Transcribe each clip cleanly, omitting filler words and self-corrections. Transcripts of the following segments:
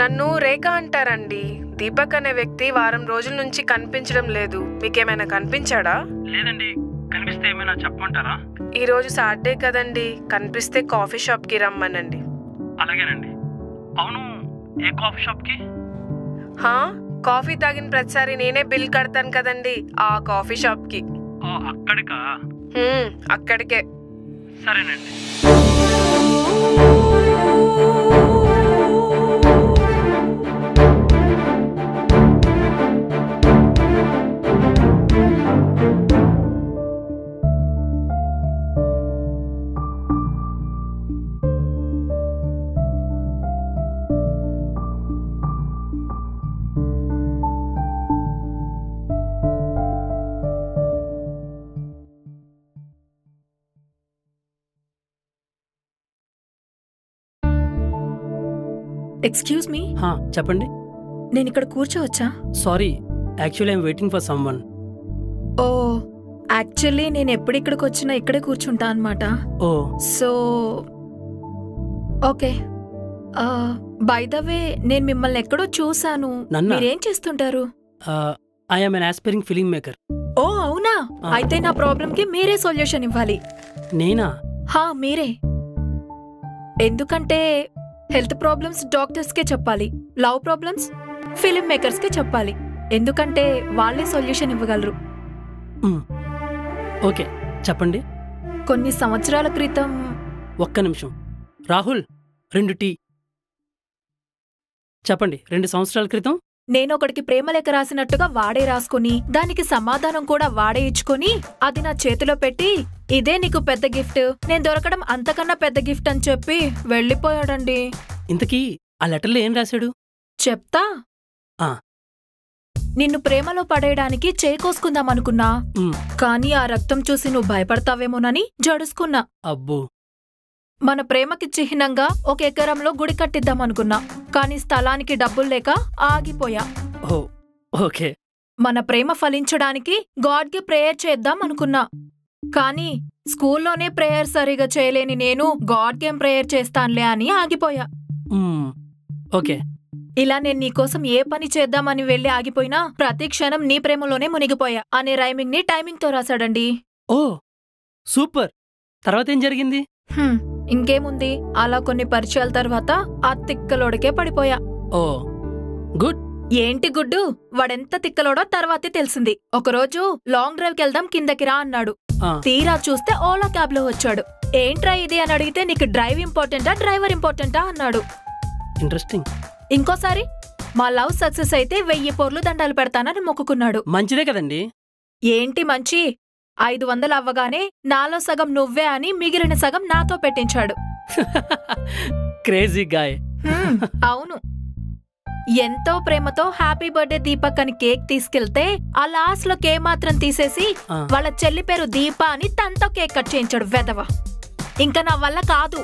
నన్ను రేఖ అంటారండి. దీపక్ అనే వ్యక్తి వారం రోజుల నుంచి కనిపించడం లేదు. మీకేమైనా కనిపించాడా? లేదండి. కనిపిస్తే ఏమైనా చెప్పమంటారా? ఈరోజు సాటర్డే కదండి, కనిపిస్తే కాఫీ షాప్కి రమ్మనండి. అలాగేనండి. అవును, ఏ కాఫీ షాప్కి? కాఫీ తాగిన ప్రతిసారి నేనే బిల్ కడతాను కదండి, ఆ కాఫీ షాప్కి. అక్కడికా? అక్కడికే. సరేనండి. Excuse me. చెప్పండి. నేను ఇక్కడ కూర్చోవచ్చా? Sorry, actually I'm waiting for someone. Oh, actually నేను ఎప్పుడు ఇక్కడికి వచ్చినా ఇక్కడే కూర్చుంటా అన్నమాట. Oh, so okay. By the way, నేను మిమ్మల్ని ఎక్కడో చూసాను. మీరేం చేస్తుంటారు? I am an aspiring film maker. Oh అవునా? అయితే నా ప్రాబ్లంకి మీరే సొల్యూషన్ ఇవ్వాలి. నేనా? మీరే. ఎందుకంటే హెల్త్ ప్రాబ్లమ్స్ డాక్టర్స్కే చెప్పాలి, లవ్ ప్రాబ్లమ్స్ ఫిల్మ్ మేకర్స్కే చెప్పాలి. ఎందుకంటే వాళ్ళే సొల్యూషన్ ఇవ్వగలరు. ఓకే, చెప్పండి. కొన్ని సంవత్సరాల క్రితం. ఒక్క నిమిషం. రాహుల్, 2 టీ. చెప్పండి. 2 సంవత్సరాల క్రితం నేనొకడికి ప్రేమలేఖ రాసినట్టుగా వాడే రాసుకుని, దానికి సమాధానం కూడా వాడే ఇచ్చుకొని, అది నా చేతిలో పెట్టి, ఇదే నీకు పెద్ద గిఫ్ట్, నేను దొరకడం అంతకన్నా పెద్ద గిఫ్ట్ అని చెప్పి వెళ్ళిపోయాడండి. ఇంతకీ ఆ లెటర్లో ఏం రాశాడు? చెప్తా. నిన్ను ప్రేమలో పడేయడానికి చేకోసుకుందామనుకున్నా, కానీ ఆ రక్తం చూసి నువ్వు భయపడతావేమోనని జడుసుకున్నా. అబ్బో. మన ప్రేమకి చిహ్నంగా 1 ఎకరంలో గుడి కట్టిద్దామనుకున్నా, కానీ స్థలానికి డబ్బులు లేక ఆగిపోయా. ఓకే. మన ప్రేమ ఫలించడానికి గాడ్కి ప్రేయర్ చేద్దాం అనుకున్నా, కానీ స్కూల్లోనే ప్రేయర్ సరిగా చేయలేని నేను గాడ్కేం ప్రేయర్ చేస్తానులే అని ఆగిపోయా. ఓకే. ఇలా నేను నీకోసం ఏ పని చేద్దామని వెళ్లి ఆగిపోయినా ప్రతి క్షణం నీ ప్రేమలోనే మునిగిపోయా అనే రైమింగ్ ని టైమింగ్ తో రాశాడండి. ఓ సూపర్. తర్వాత ఏం జరిగింది? ఇంకేముంది, అలా కొన్ని పరిచయాల తర్వాత ఆ తిక్కలోడికే పడిపోయా. ఓ గుడ్. ఏంటి గుడ్డు, వాడెంత తిక్కలోడో తర్వాతే తెలిసింది. ఒకరోజు లాంగ్ డ్రైవ్ కెళ్దాం కిందకి రా అన్నాడు. తీరా చూస్తే ఓలా క్యాబ్ లో వచ్చాడు. ఏంట్రా ఇది అని అడిగితే నీకు డ్రైవ్ ఇంపార్టెంటా డ్రైవర్ ఇంపార్టెంటా అన్నాడు. ఇంట్రెస్టింగ్. ఇంకోసారి మా లవ్ సక్సెస్ అయితే 1000 పొర్లు దండాలు పెడతానని మొక్కుకున్నాడు. మంచిదే కదండి. ఏంటి మంచి, 500 అవ్వగానే నాలో సగం నువ్వే అని మిగిలిన సగం నాతో పెట్టించాడు. Crazy guy. అవును. ఎంతో ప్రేమతో హ్యాపీ బర్త్డే దీపక్ అని కేక్ తీసుకెళ్తే ఆ లాస్ట్ లో కేక్ మాత్రం తీసేసి వాళ్ళ చెల్లి పేరు దీప అని తనతో కేక్ కట్ చేయించాడు వెధవ. ఇంకా నా వల్ల కాదు.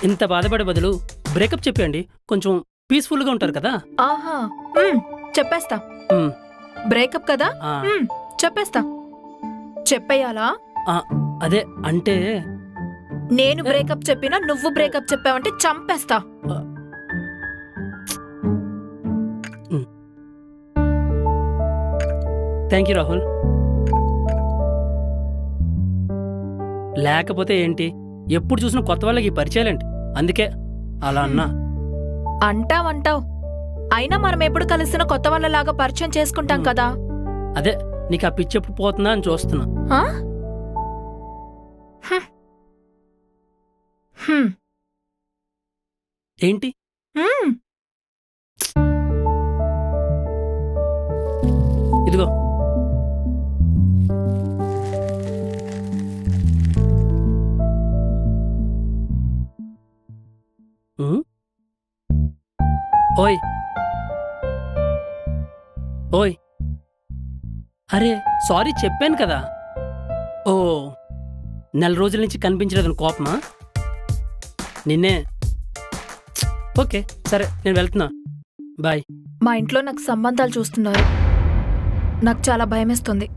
ఇంత బాధపడే బదులు బ్రేకప్ చెప్పండి, కొంచెం పీస్ఫుల్ గా ఉంటారు కదా. ఆహా, చెప్పేస్తా. బ్రేకప్ కదా, చెప్పేస్తా. చెప్పేయాలా? అదే అంటే నేను బ్రేకప్ చెప్పినా నువ్వు బ్రేకప్ చెప్పావంటే చంపేస్తా. Thank you Rahul. లేకపోతే ఏంటి, ఎప్పుడు చూసినా కొత్త వాళ్ళకి పరిచయాలేంటి, అందుకే అలా అన్నా. అంటావంటావు, అయినా మనం ఎప్పుడు కలిసిన కొత్త వాళ్ళలాగా పరిచయం చేసుకుంటాం కదా. అదే నీకు ఆ పిచ్చి ఎప్పుడు పోతుందా అని చూస్తున్నా. ఏంటి? ఇదిగో. ఓయ్ ఓయ్, అరే సారీ చెప్పాను కదా. ఓ, నెల రోజుల నుంచి కనిపించలేదని కోపమా? నిన్నే. ఓకే సరే, నేను వెళ్తున్నా, బాయ్. మా ఇంట్లో నాకు సంబంధాలు చూస్తున్నారు, నాకు చాలా భయమేస్తుంది.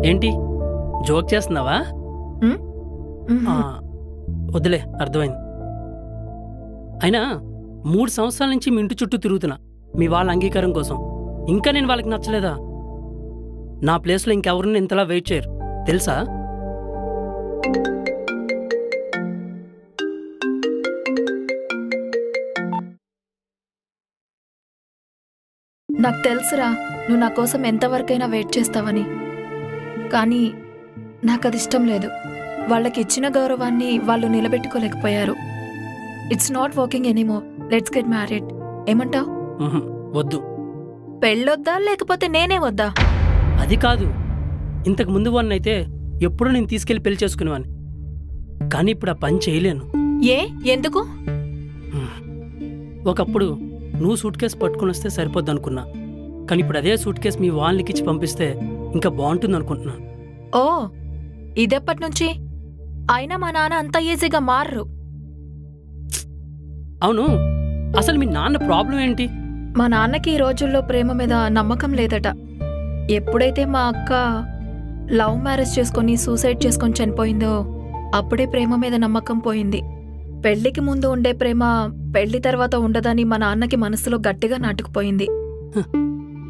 ఏంటి జోక్ చేస్తున్నావా? వద్దులే, అర్థమైంది. అయినా 3 సంవత్సరాల నుంచి మీ ఇంటి చుట్టూ తిరుగుతున్నా మీ వాళ్ళ అంగీకారం కోసం. ఇంకా నేను వాళ్ళకి నచ్చలేదా? నా ప్లేస్లో ఇంకెవరిని ఇంతలా వెయిట్ చేయరు తెలుసా? నాకు తెలుసురా, నువ్వు నా కోసం ఎంతవరకైనా వెయిట్ చేస్తావని. కానీ నాకు అది ఇష్టం లేదు. వాళ్ళకి ఇచ్చిన గౌరవాన్ని వాళ్ళు నిలబెట్టుకోలేకపోయారు. It's not working anymore. Let's get married. ఏమంటావ్? వద్దు. పెళ్ళొద్దా లేకపోతే నేనే వద్దా? అది కాదు. ఇంతకు ముందు వాడినైతే ఎప్పుడూ నేను తీసుకెళ్లి పెళ్లి చేసుకునేవాడిని. కానీ ఇప్పుడు ఆ పని చేయలేను. ఏ? ఎందుకు? ఒకప్పుడు నువ్వు సూట్ కేసు పట్టుకుని వస్తే సరిపోద్ది అనుకున్నా. కానీ ఇప్పుడు అదే సూట్ కేసు మీ వాళ్ళకి ఇచ్చి పంపిస్తే ఇంకా బాగుంటుంది అనుకుంటున్నాను. ఓ, ఇదెప్పటి నుంచి? అయినా మా నాన్న అంత ఈజీగా మారరు. అవును, అసలు మీ నాన్న ప్రాబ్లం ఏంటి? మా నాన్నకి ఈ రోజుల్లో ప్రేమ మీద నమ్మకం లేదట. ఎప్పుడైతే మా అక్క లవ్ మ్యారేజ్ చేసుకొని సూసైడ్ చేసుకొని చనిపోయిందో అప్పుడే ప్రేమ మీద నమ్మకం పోయింది. పెళ్లికి ముందు ఉండే ప్రేమ పెళ్లి తర్వాత ఉండదని మా నాన్నకి మనసులో గట్టిగా నాటుకుపోయింది.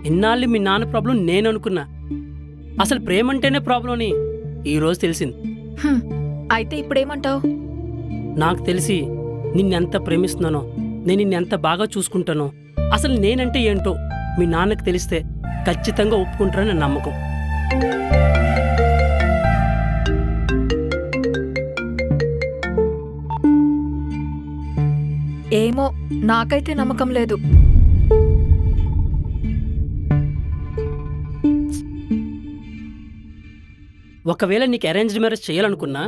ఇన్నాళ్ళు మీ నాన్న ప్రాబ్లం నేను అనుకున్నా. అసలు ప్రేమ అంటేనే ప్రాబ్లం అని ఈరోజు తెలిసింది. అయితే ఇప్పుడేమంటావు? నాకు తెలిసి నిన్నెంత ప్రేమిస్తున్నానో, నేను నిన్నెంత బాగా చూసుకుంటానో, అసలు నేనంటే ఏంటో మీ నాన్నకు తెలిస్తే ఖచ్చితంగా ఒప్పుకుంటారని నమ్మకం. ఏమో, నాకైతే నమ్మకం లేదు. ఒకవేళ నీకు అరేంజ్డ్ మ్యారేజ్ చేయాలనుకున్నా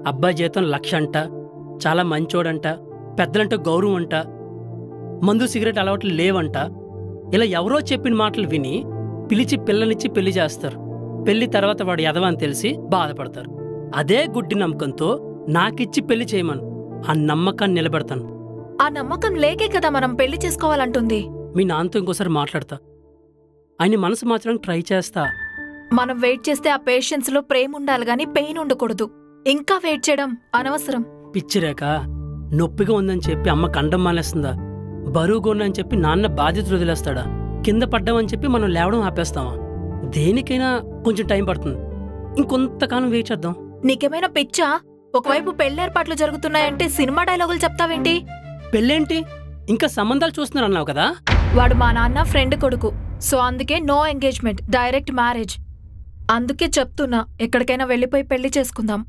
అబ్బాయి జీతం 1,00,000 అంట, చాలా మంచోడంట, పెద్దలంటే గౌరవం అంట, మందు సిగరెట్ అలవాట్లు లేవంట, ఇలా ఎవరో చెప్పిన మాటలు విని పిలిచి పిల్లనిచ్చి పెళ్లి చేస్తారు. పెళ్లి తర్వాత వాడు ఎదవ అని తెలిసి బాధపడతారు. అదే గుడ్డి నమ్మకంతో నాకిచ్చి పెళ్లి చేయమను. ఆ నమ్మకాన్ని నిలబెడతాను. ఆ నమ్మకం లేకే కదా మనం పెళ్లి చేసుకోవాలంటుంది. మీ నాన్నతో ఇంకోసారి మాట్లాడతా. ఆయన మనసు మార్చడానికి ట్రై చేస్తా. మనం వెయిట్ చేస్తే ఆ పేషెన్స్ లో ప్రేమ ఉండాలి గాని పెయిన్ ఉండకూడదు. ఇంకా వెయిట్ చేయడం అనవసరం. పిచ్చిరేక నొప్పిగా ఉందని చెప్పి అమ్మ కండం మానేస్తుందా? బరువుగా ఉందని చెప్పి నాన్న బాధ్యతలు వదిలేస్తాడా? కింద పడ్డామని చెప్పి మనం లేవడం ఆపేస్తామా? దేనికైనా కొంచెం టైం పడుతుంది. ఇంకొంతకాలం వెయిట్ చేద్దాం. నీకేమైనా పిచ్చా? ఒకవైపు పెళ్లేర్పాట్లు జరుగుతున్నాయంటే సినిమా డైలాగులు చెప్తావేంటి? పెళ్ళేంటి? ఇంకా సంబంధాలు చూస్తున్నారు అన్నావు కదా? వాడు మా నాన్న ఫ్రెండ్ కొడుకు. సో అందుకే నో ఎంగేజ్మెంట్, డైరెక్ట్ మ్యారేజ్. అందుకే చెప్తున్నా, ఎక్కడికైనా వెళ్ళిపోయి పెళ్లి చేసుకుందాం.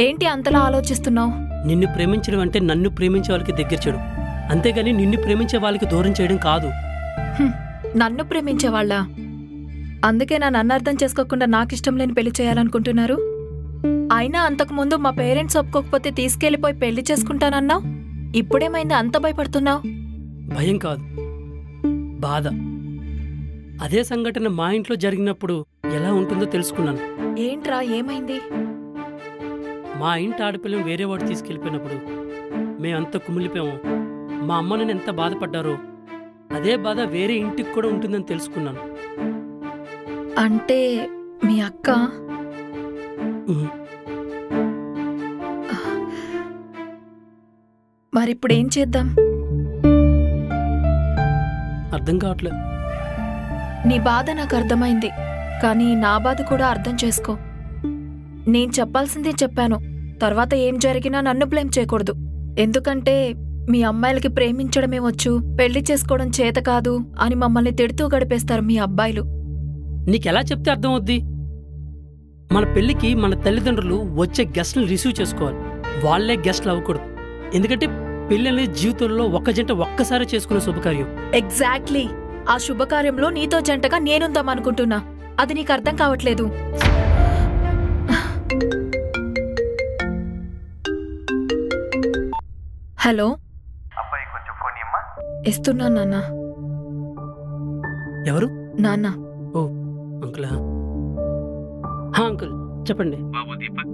ఏంటి అంతలా ఆలోచిస్తున్నావు? నిన్ను ప్రేమించడం అంటే నన్ను ప్రేమించే వాళ్ళకి దగ్గర చేయడం, అంతేగాని నిన్ను ప్రేమించే వాళ్ళకి దూరం చేయడం కాదు. నన్ను ప్రేమించేవాళ్ళ? అందుకే నన్ను అర్థం చేసుకోకుండా నాకిష్టం లేని పెళ్లి చేయాలనుకుంటున్నారు. అయినా అంతకుముందు మా పేరెంట్స్ ఒప్పుకోకపోతే తీసుకెళ్లిపోయి పెళ్లి చేసుకుంటానన్నావు. ఇప్పుడేమైంది అంత భయపడుతున్నావు? భయం కాదు, బాధ. అదే సంఘటన మా ఇంట్లో జరిగినప్పుడు ఎలా ఉంటుందో తెలుసుకున్నాను. ఏంట్రా, ఏమైంది? మా ఇంటి ఆడపిల్లని వేరే వాడు తీసుకెళ్ళిపోయినప్పుడు మేమంత కుమిలిపోయాము. మా అమ్మ నన్ను ఎంత బాధపడ్డారో అదే బాధ వేరే ఇంటికి కూడా ఉంటుందని తెలుసుకున్నాను. అంటే మీ అక్క? మరిప్పుడేం చేద్దాం? అర్థం కావట్లేదు. నీ బాధ నాకు అర్థమైంది, కానీ నా బాధ కూడా అర్థం చేసుకో. నేను చెప్పాల్సిందే చెప్పాను. తర్వాత ఏం జరిగినా నన్ను బ్లేమ్ చేయకూడదు. ఎందుకంటే మీ అమ్మాయిలకి ప్రేమించడమే వచ్చు, పెళ్లి చేసుకోవడం చేత కాదు అని మమ్మల్ని తిడుతూ గడిపేస్తారు మీ అబ్బాయిలు. నీకెలా చెప్తే అర్థం అవుద్ది? మన పెళ్లికి మన తల్లిదండ్రులు వచ్చే గెస్ట్ని రిసీవ్ చేసుకోవాలి, వాళ్లే గెస్ట్లు అవ్వకూడదు. ఎందుకంటే పెళ్లి అనేది జీవితంలో ఒక్క జంట ఒక్కసారి చేసుకునే శుభకార్యం. ఎగ్జాక్ట్లీ. ఆ శుభకార్యంలో నీతో జంటగా నేనుందాం అనుకుంటున్నా. అది నీకు అర్థం కావట్లేదు. హలో, ఇస్తున్నాను నాన్న. ఎవరు? నాన్న. ఓ అంకులా. అంకుల్ చెప్పండి. బాబు దీపక్,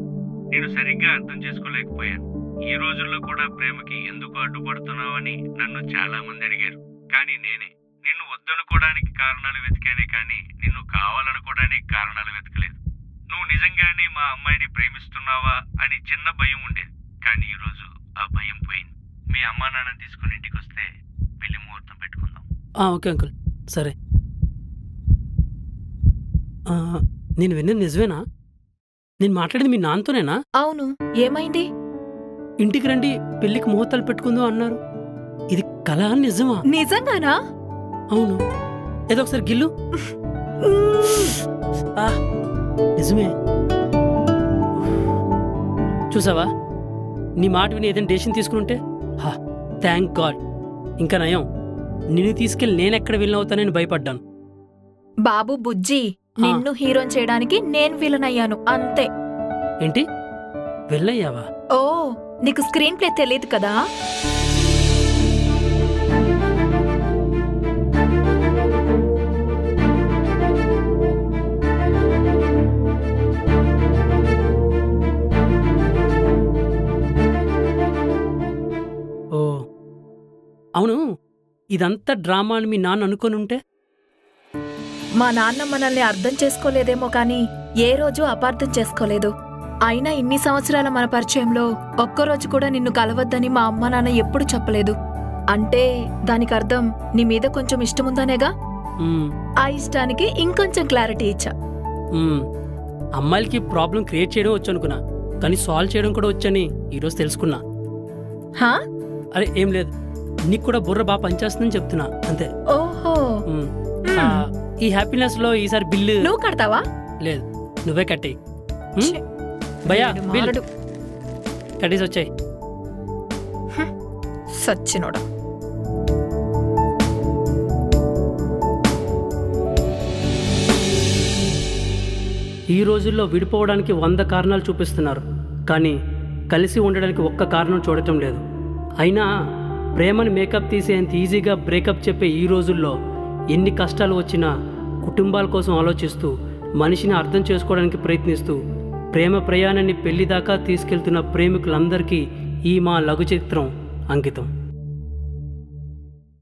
నేను సరిగ్గా అర్థం చేసుకోలేకపోయాను. ఈ రోజుల్లో కూడా ప్రేమకి ఎందుకు అడ్డుపడుతున్నావని నన్ను చాలా మంది అడిగారు. కానీ నేనే నిన్ను వద్దనుకోవడానికి కారణాలు వెతికానే కానీ నిన్ను కావాలనుకోవడానికి కారణాలు వెతకలేదు. నువ్వు నిజంగానే మా అమ్మాయిని ప్రేమిస్తున్నావా అని చిన్న భయం ఉండేది. కానీ ఈరోజు ఆ భయం పోయింది. అమ్మా నాన్న తీసుకుని ఇంటికి వస్తే పెళ్లి ముహూర్తం పెట్టుకుందాం. ఓకే అంకుల్, సరే. నేను విన్నది నిజమేనా? నేను మాట్లాడేది మీ నాన్నతోనేనా? అవును, ఏమైంది? ఇంటికి రండి, పెళ్లికి ముహూర్తాలు పెట్టుకుందాం అన్నారు. ఇది కళ నిజమా? నిజంగానా? అవును. ఏదో ఒకసారి గిల్లు. నిజమే. చూసావా, నీ మాట విని ఏదైనా డెసిషన్ తీసుకుంటే థ్యాంక్ గాడ్. ఇంకా నయం, నిన్ను తీసుకెళ్ళి నేనెక్కడ వెళ్ళవుతానని భయపడ్డాను. బాబు బుజ్జి, నిన్ను హీరోని చేయడానికి నేను విలన్ అయ్యాను అంతే. ఏంటి, వెళ్ళయ్యావా? ఓ, నీకు స్క్రీన్ ప్లే తెలియదు కదా? ఓ అవును, ఇదంతా డ్రామా అని మీ నాన్న అనుకొని ఉంటే? మా నాన్న మనల్ని అర్థం చేసుకోలేదేమో కానీ ఏ రోజు అపార్థం చేసుకోలేదు. అయినా ఇన్ని సంవత్సరాల మన పరిచయంలో ఒక్కరోజు కూడా నిన్ను కలవద్దని మా అమ్మ నాన్న ఎప్పుడు చెప్పలేదు. అంటే దానికి అర్థం నీ మీద కొంచెం ఇష్టముందనేగా. ఆ ఇష్టానికి ఇంకొంచెం క్లారిటీ ఇచ్చా. అమ్మాయిలకి ప్రాబ్లం క్రియేట్ చేయడం వచ్చు అనుకున్నా, కానీ సాల్వ్ చేయడం కూడా వచ్చని ఈరోజు తెలుసుకున్నా. అరే ఏం లేదు, నీకు కూడా బుర్ర బాగా పనిచేస్తుందని చెప్తున్నా అంతే. ఓహో, ఈ హ్యాపీనెస్ లో ఈసారి బిల్లు నువ్వు కడతావా? లేదు, నువ్వే కట్టే. భయ్యా, బిల్ కట్టేసి వచ్చాయి. సచ్చినోడా. ఈ రోజుల్లో విడిపోవడానికి 100 కారణాలు చూపిస్తున్నారు, కానీ కలిసి ఉండడానికి ఒక్క కారణం చూడటం లేదు. అయినా ప్రేమని మేకప్ తీసేంత ఈజీగా బ్రేకప్ చెప్పే ఈ రోజుల్లో ఎన్ని కష్టాలు వచ్చినా కుటుంబాల కోసం ఆలోచిస్తూ మనిషిని అర్థం చేసుకోవడానికి ప్రయత్నిస్తూ ప్రేమ ప్రయాణాన్ని పెళ్లి దాకా తీసుకెళ్తున్న ప్రేమికులందరికీ ఈ మా లఘు చిత్రం అంకితం.